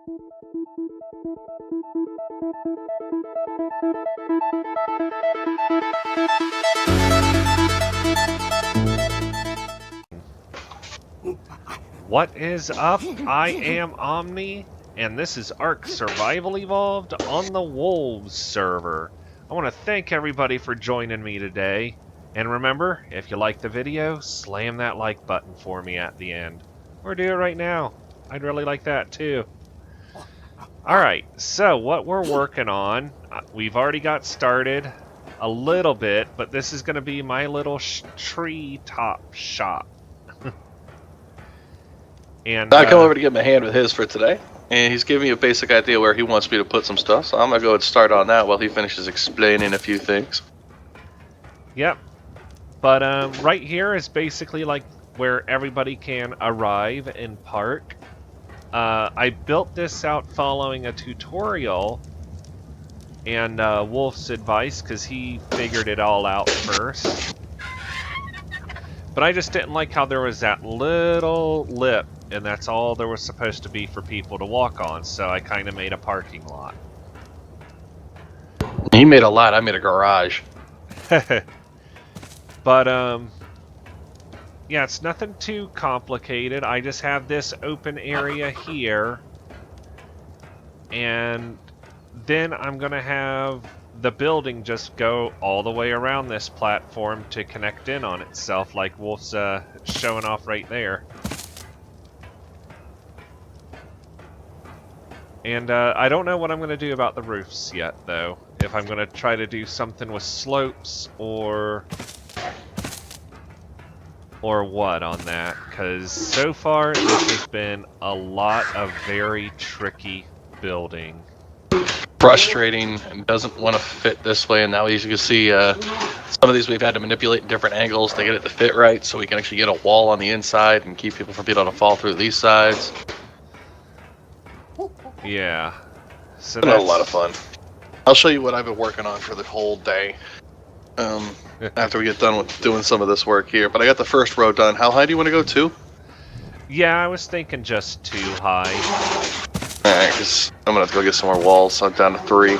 What is up? I am Omni, and this is Ark Survival Evolved on the Wolves server. I want to thank everybody for joining me today. And remember, if you like the video, slam that like button for me at the end. Or do it right now. I'd really like that too. Alright, so what we're working on, we've already got started a little bit, but this is going to be my little tree top shop. And I come over to give him a hand with his for today, and he's giving me a basic idea where he wants me to put some stuff, so I'm going to go and start on that while he finishes explaining a few things. Yep. But right here is basically like where everybody can arrive and park. I built this out following a tutorial and Wolf's advice because he figured it all out first. But I just didn't like how there was that little lip, and that's all there was supposed to be for people to walk on, so I kind of made a parking lot. He made a lot, I made a garage. But, yeah, it's nothing too complicated. I just have this open area here, and then I'm going to have the building just go all the way around this platform to connect in on itself, like Wolf's showing off right there. And I don't know what I'm going to do about the roofs yet, though. If I'm going to try to do something with slopes or what on that, because so far this has been a lot of very tricky building. Frustrating and doesn't want to fit this way, and now as you can see, some of these we've had to manipulate in different angles to get it to fit right, so we can actually get a wall on the inside and keep people from being able to fall through these sides. Yeah, so It's been a lot of fun. I'll show you what I've been working on for the whole day after we get done with doing some of this work here. But I got the first row done. How high do you want to go to? Yeah, I was thinking just too high. Alright, because I'm going to have to go get some more walls, so I'm down to 3.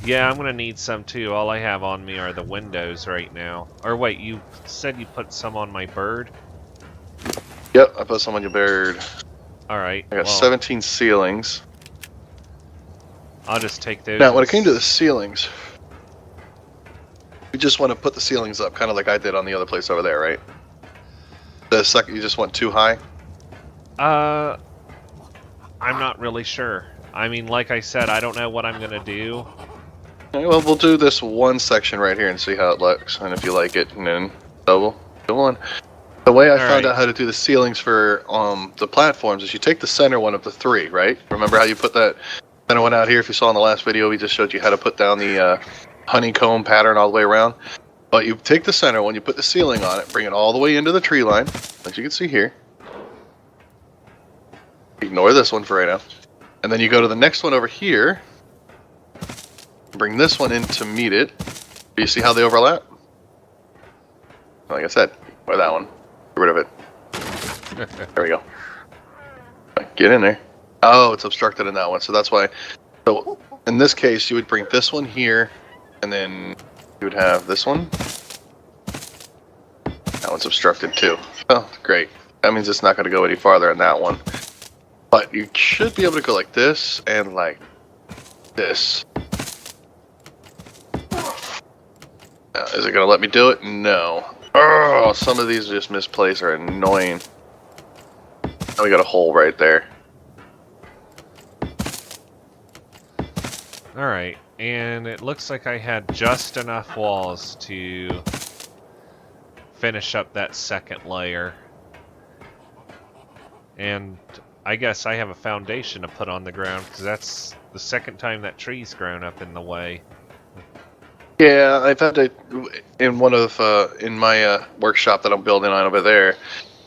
Yeah, I'm gonna need some too. All I have on me are the windows right now. Or wait, you said you put some on my bird? Yep, I put some on your bird. Alright. I got 17 ceilings. I'll just take those. Now, when it came to the ceilings, we just want to put the ceilings up, kind of like I did on the other place over there, right? The second, you just went too high? I'm not really sure. I mean, like I said, I don't know what I'm gonna do. Okay, well, we'll do this one section right here and see how it looks, and if you like it, and then double. Go on. The way I found out how to do the ceilings for the platforms is you take the center one of the 3, right? Remember how you put that center one out here? If you saw in the last video, we just showed you how to put down the honeycomb pattern all the way around. But you take the center one, you put the ceiling on it, bring it all the way into the tree line, as you can see here. Ignore this one for right now. And then you go to the next one over here, bring this one in to meet it. Do you see how they overlap? Like I said, or that one. Get rid of it. There we go. Get in there. Oh, it's obstructed in that one, so that's why. So in this case, you would bring this one here, and then you would have this one. That one's obstructed too. Oh, great. That means it's not going to go any farther in that one. But you should be able to go like this and like this. Now, is it going to let me do it? No. Oh, some of these just misplaced are annoying. Now we got a hole right there. Alright, and it looks like I had just enough walls to finish up that second layer. And I guess I have a foundation to put on the ground, because that's the second time that tree's grown up in the way. Yeah, I've had to, in one of, in my workshop that I'm building on over there,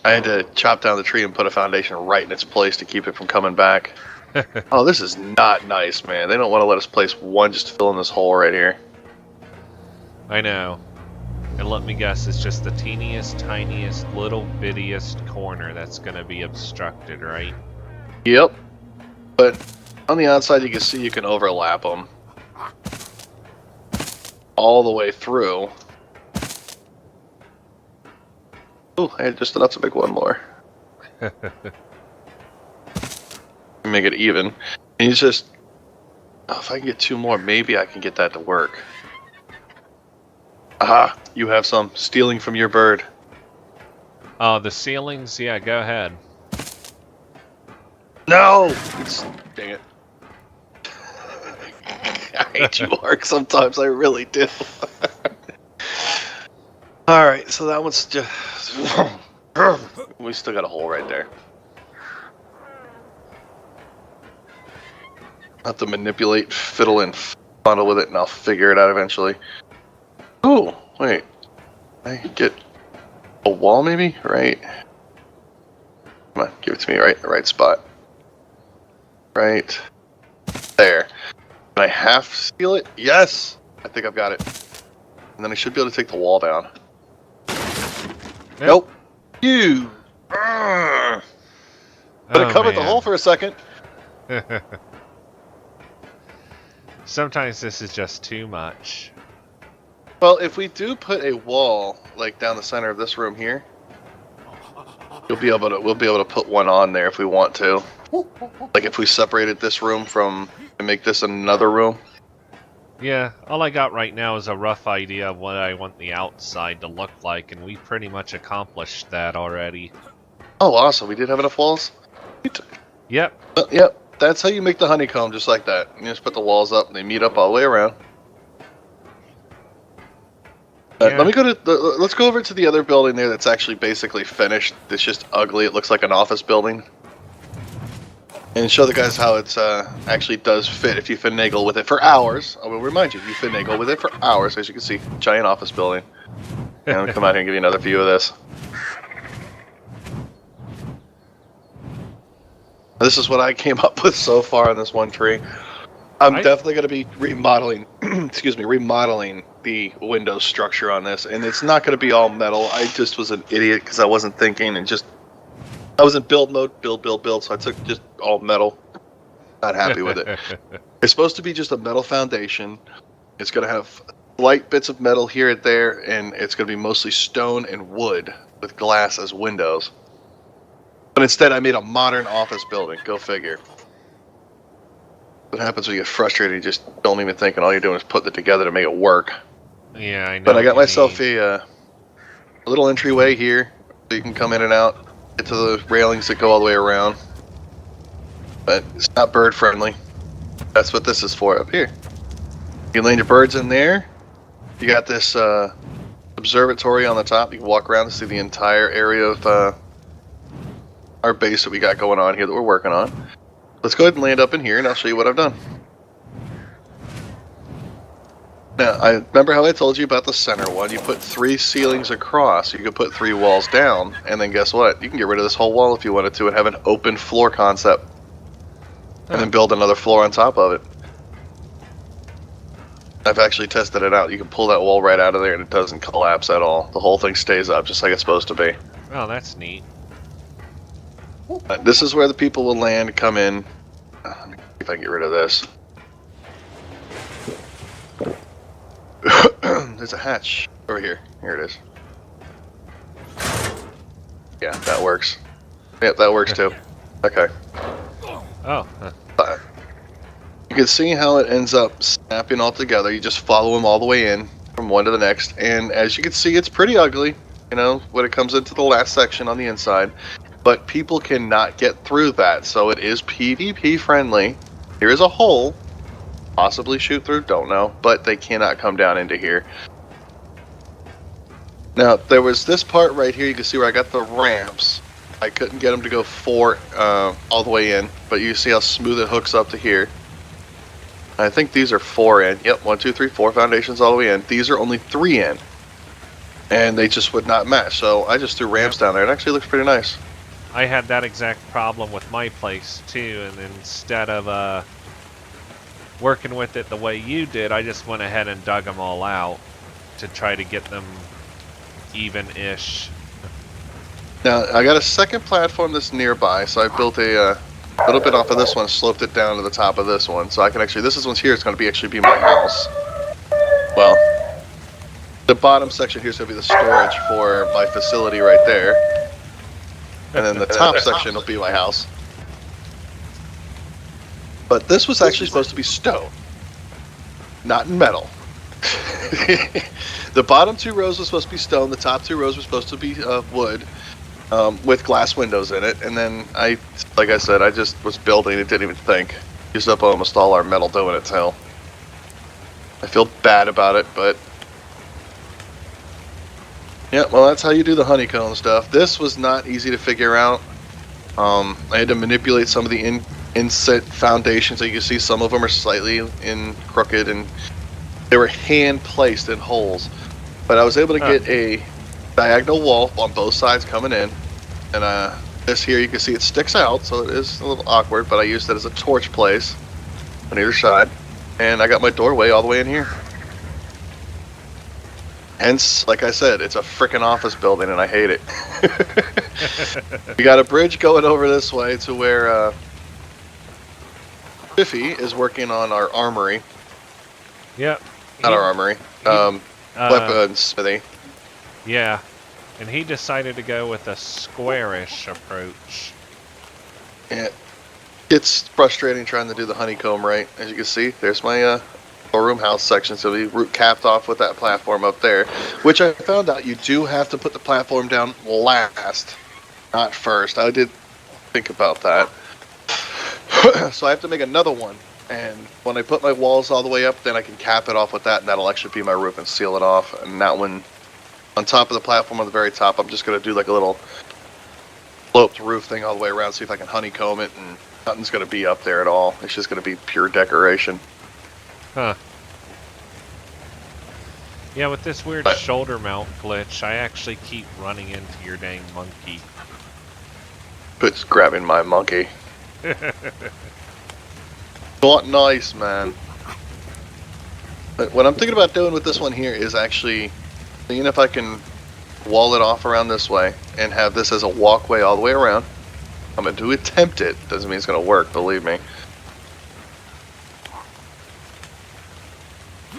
I had to chop down the tree and put a foundation right in its place to keep it from coming back. Oh, this is not nice, man. They don't want to let us place one just to fill in this hole right here. I know. And let me guess, it's just the teeniest, tiniest, little bittiest corner that's going to be obstructed, right? Yep. But On the outside, you can see you can overlap them all the way through. Oh, I had just enough to make one more. Make it even. And you just... Oh, if I can get 2 more, maybe I can get that to work. Aha! You have some. Stealing from your bird. Oh, the ceilings? Yeah, go ahead. No! Dang it. I hate you, Ark, sometimes. I really do. Alright, so that one's just... We still got a hole right there. I'll have to manipulate, fiddle, and funnel with it, and I'll figure it out eventually. Oh, wait. I get a wall, maybe? Right. Come on, give it to me right in the right spot. Right there. Can I half seal it? Yes! I think I've got it. And then I should be able to take the wall down. Yep. Nope. You! But it covered the hole for a second. Sometimes this is just too much. Well, if we do put a wall, like down the center of this room here, we'll be able to put one on there if we want to. Like if we separated this room from and make this another room. Yeah, all I got right now is a rough idea of what I want the outside to look like, and we pretty much accomplished that already. Oh, awesome! We did have enough walls. Yep. Yep. That's how you make the honeycomb, just like that. You just put the walls up, and they meet up all the way around. Yeah. Let me go to. Let's go over to the other building there. That's actually basically finished. It's just ugly. It looks like an office building. And show the guys how it actually does fit if you finagle with it for hours. I will remind you, you finagle with it for hours. As you can see, giant office building. And I'll come out here and give you another view of this. This is what I came up with so far on this one tree. I'm definitely going to be remodeling, remodeling the window structure on this. And it's not going to be all metal. I just was an idiot because I wasn't thinking and I was in build mode, build, so I took just all metal. Not happy with it. It's supposed to be just a metal foundation. It's going to have light bits of metal here and there, and it's going to be mostly stone and wood with glass as windows. But instead, I made a modern office building. Go figure. What happens when you get frustrated? You just don't even think, and all you're doing is putting it together to make it work. Yeah, I know. But I got myself a little entryway here, so you can come in and out. Get to the railings that go all the way around. But it's not bird friendly. That's what this is for up here. You can land your birds in there. You got this observatory on the top. You can walk around to see the entire area of our base that we got going on here that we're working on. Let's go ahead and land up in here and I'll show you what I've done. Now, I remember how I told you about the center one. You put 3 ceilings across. You could put 3 walls down, and then guess what? You can get rid of this whole wall if you wanted to and have an open floor concept. And then build another floor on top of it. I've actually tested it out. You can pull that wall right out of there and it doesn't collapse at all. The whole thing stays up just like it's supposed to be. Oh, that's neat. This is where the people will land, come in. Let me see if I can get rid of this. There's a hatch over here. Here it is. Yeah, that works. Yep, that works too. Okay. Oh. You can see how it ends up snapping all together. You just follow them all the way in from one to the next. And as you can see, it's pretty ugly, you know, when it comes into the last section on the inside. But people cannot get through that, so it is PvP friendly. Here is a hole. Possibly shoot through, don't know, but they cannot come down into here. Now, there was this part right here, you can see where I got the ramps. I couldn't get them to go 4 all the way in, but you see how smooth it hooks up to here. I think these are 4 in. Yep, 1, 2, 3, 4 foundations all the way in. These are only 3 in. And they just would not match, so I just threw ramps down there. It actually looks pretty nice. I had that exact problem with my place, too, and instead of working with it the way you did, I just went ahead and dug them all out to try to get them even-ish. Now, I got a second platform that's nearby, so I built a little bit off of this one, sloped it down to the top of this one, so I can actually. This is one's here. It's going to be actually be my house. Well, the bottom section here is going to be the storage for my facility right there, and then the top section will be my house. But this was actually supposed to be stone, not in metal. The bottom 2 rows was supposed to be stone. The top 2 rows were supposed to be wood, with glass windows in it. And then like I said, I just was building it, didn't even think. Used up almost all our metal doing it too. I feel bad about it, but yeah, well, that's how you do the honeycomb stuff. This was not easy to figure out. I had to manipulate some of the inset foundations. So you can see some of them are slightly crooked, and they were hand placed in holes. But I was able to get a diagonal wall on both sides coming in, and this here you can see it sticks out, so it is a little awkward. But I used it as a torch place on either side, and I got my doorway all the way in here. Hence, like I said, it's a freaking office building, and I hate it. We got a bridge going over this way to where Biffy is working on our armory. Yep. Not our armory. Weapons smithy. Yeah. And he decided to go with a squarish approach. Yeah. It's frustrating trying to do the honeycomb right. As you can see, there's my room house section. So we capped off with that platform up there. Which I found out you do have to put the platform down last, not first. I did think about that. So I have to make another one. And when I put my walls all the way up, then I can cap it off with that, and that'll actually be my roof and seal it off. And that one, on top of the platform on the very top, I'm just going to do like a little sloped roof thing all the way around, see if I can honeycomb it, and nothing's going to be up there at all. It's just going to be pure decoration. Huh. Yeah, with this weird shoulder mount glitch, I actually keep running into your dang monkey. It's grabbing my monkey. Not nice, man. But what I'm thinking about doing with this one here is actually seeing if I can wall it off around this way and have this as a walkway all the way around. I'm going to attempt it. Doesn't mean it's going to work, believe me.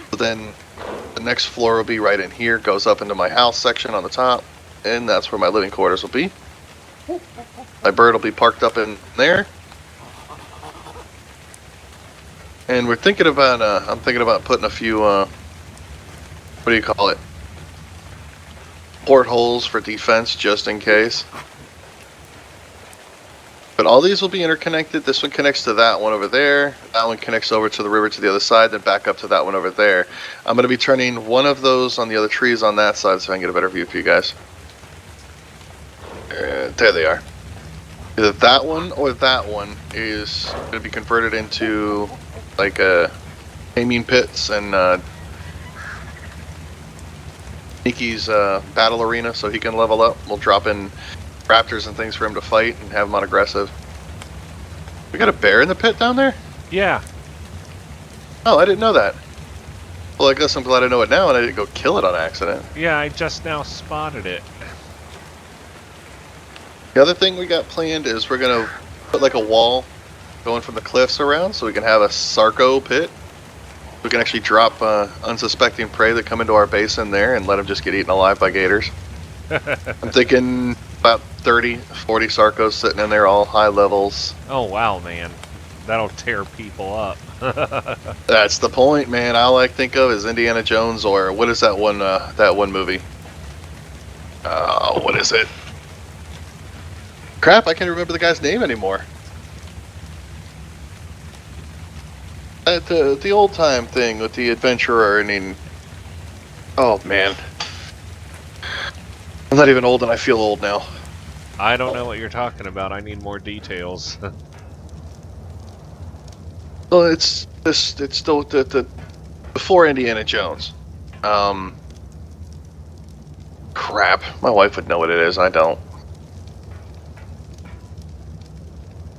But then the next floor will be right in here, goes up into my house section on the top, and that's where my living quarters will be. My bird will be parked up in there. And we're thinking about, I'm thinking about putting a few, what do you call it? Portholes for defense, just in case. But all these will be interconnected. This one connects to that one over there. That one connects over to the river to the other side, then back up to that one over there. I'm going to be turning one of those on the other trees on that side so I can get a better view for you guys. There they are. Either that one or that one is going to be converted into like aiming pits and Niki's battle arena, so he can level up. We'll drop in raptors and things for him to fight and have him on aggressive. We got a bear in the pit down there? Yeah. Oh, I didn't know that. Well, I guess I'm glad I know it now and I didn't go kill it on accident. Yeah, I just now spotted it. The other thing we got planned is we're going to put like a wall going from the cliffs around so we can have a Sarco pit. We can actually drop unsuspecting prey that come into our basin there and let them just get eaten alive by gators. I'm thinking about 30, 40 Sarcos sitting in there, all high levels. Oh, wow, man. That'll tear people up. That's the point, man. All I think of is Indiana Jones, or what is that one movie? What is it? Crap, I can't remember the guy's name anymore. The old time thing with the adventurer, and oh man, I'm not even old and I feel old now. I don't know what you're talking about. I need more details. Well, it's still the before Indiana Jones. Crap, my wife would know what it is. I don't.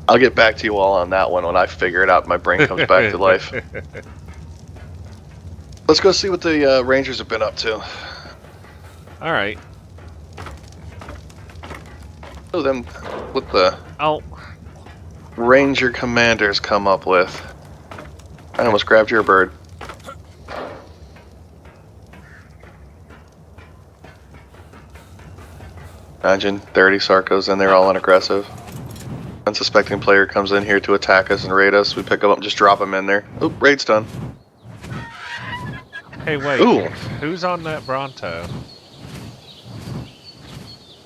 I'll get back to you all on that one when I figure it out and my brain comes back to life. Let's go see what the Rangers have been up to. Alright. Oh, them with the... Oh. Ranger commanders come up with. I almost grabbed your bird. Imagine 30 Sarcos and they're all unaggressive. Unsuspecting player comes in here to attack us and raid us. We pick them up and just drop them in there. Oop, raid's done. Hey, wait. Ooh. Who's on that Bronto?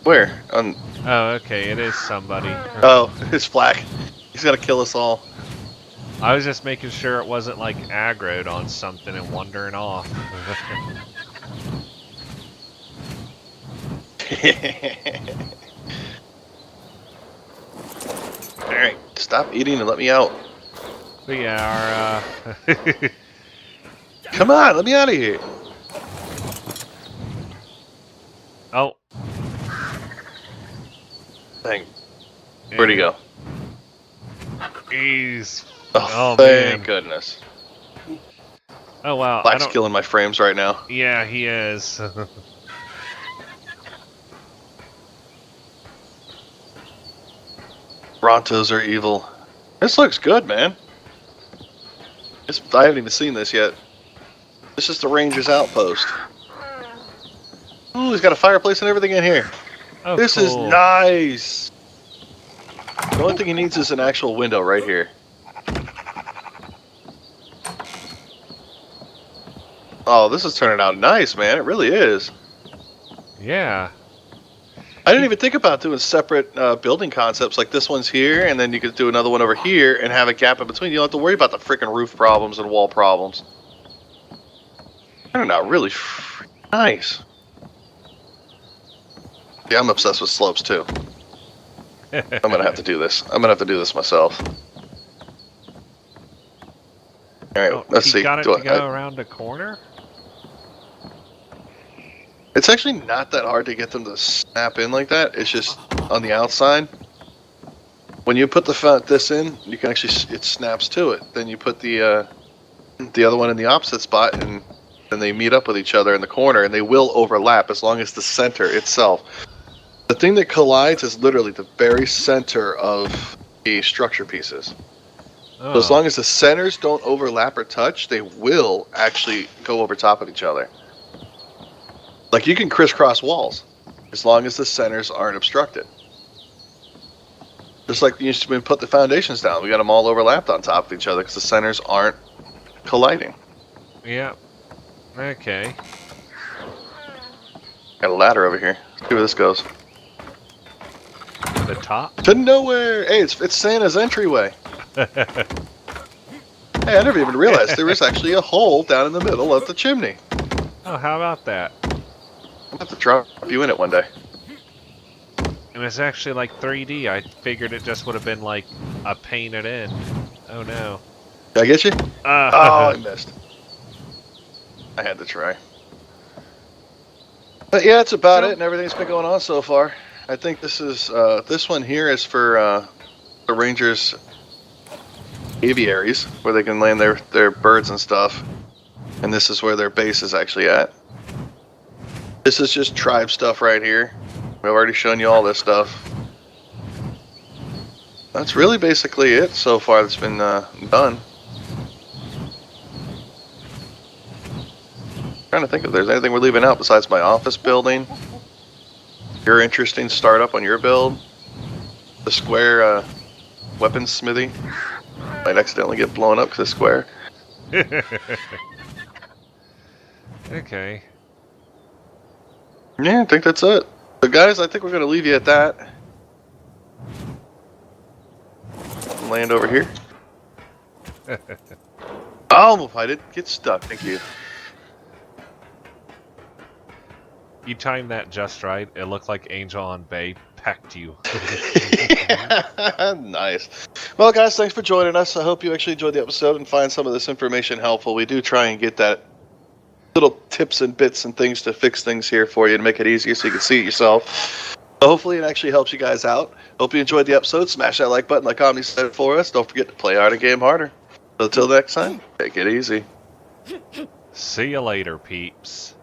Where? On... Oh, okay, it is somebody. Oh, it's Flak. He's gonna kill us all. I was just making sure it wasn't like aggroed on something and wandering off. Alright, stop eating and let me out. But yeah, our, Come on, let me out of here. Oh. Dang. Where'd he go? He's... Oh, Oh, thank man. goodness. Oh, wow. I Black's don't... killing my frames right now. Yeah, he is. Brontos are evil. This looks good, man. I haven't even seen this yet. This is the Ranger's outpost. Ooh, he's got a fireplace and everything in here. Oh, This is cool. nice. The only thing he needs is an actual window right here. Oh, this is turning out nice, man. It really is. Yeah. I didn't even think about doing separate building concepts like this one's here, and then you could do another one over here and have a gap in between. You don't have to worry about the freaking roof problems and wall problems. Turned out really nice. Yeah, I'm obsessed with slopes too. I'm gonna have to do this. I'm gonna have to do this myself. All right, Oh, let's he see. got it Do to go around a corner? It's actually not that hard to get them to snap in like that. It's just on the outside. When you put this in, you can actually it snaps to it. Then you put the other one in the opposite spot, and then they meet up with each other in the corner, and they will overlap as long as the center itself. The thing that collides is literally the very center of the structure pieces. Oh. So as long as the centers don't overlap or touch, they will actually go over top of each other. Like, you can crisscross walls, as long as the centers aren't obstructed. Just like when we put the foundations down, we got them all overlapped on top of each other because the centers aren't colliding. Yeah. Okay. Got a ladder over here. Let's see where this goes. The top? To nowhere! Hey, it's Santa's entryway. Hey, I never even realized there was actually a hole down in the middle of the chimney. Oh, how about that? I'll have to drop you in it one day. It was actually like 3D. I figured it just would have been like a painted in. Oh no. Did I get you? Oh, I missed. I had to try. But yeah, that's about it, and everything's been going on so far. I think this is this one here is for the Rangers' aviaries, where they can land their birds and stuff. And this is where their base is actually at. This is just tribe stuff right here. We've already shown you all this stuff. That's really basically it so far that's been done. Trying to think if there's anything we're leaving out besides my office building. Your interesting startup on your build. The square weapons smithy. Might accidentally get blown up because it's square. Okay. Yeah, I think that's it. So guys, I think we're going to leave you at that. Land over here. Oh, I didn't get stuck. Thank you. You timed that just right. It looked like Angel on Bay pecked you. Nice. Well, guys, thanks for joining us. I hope you actually enjoyed the episode and find some of this information helpful. We do try and get that little tips and bits and things to fix things here for you to make it easier so you can see it yourself. So hopefully it actually helps you guys out. Hope you enjoyed the episode. Smash that like button like Omni said for us. Don't forget to play hard and game harder. So until next time, take it easy. See you later, peeps.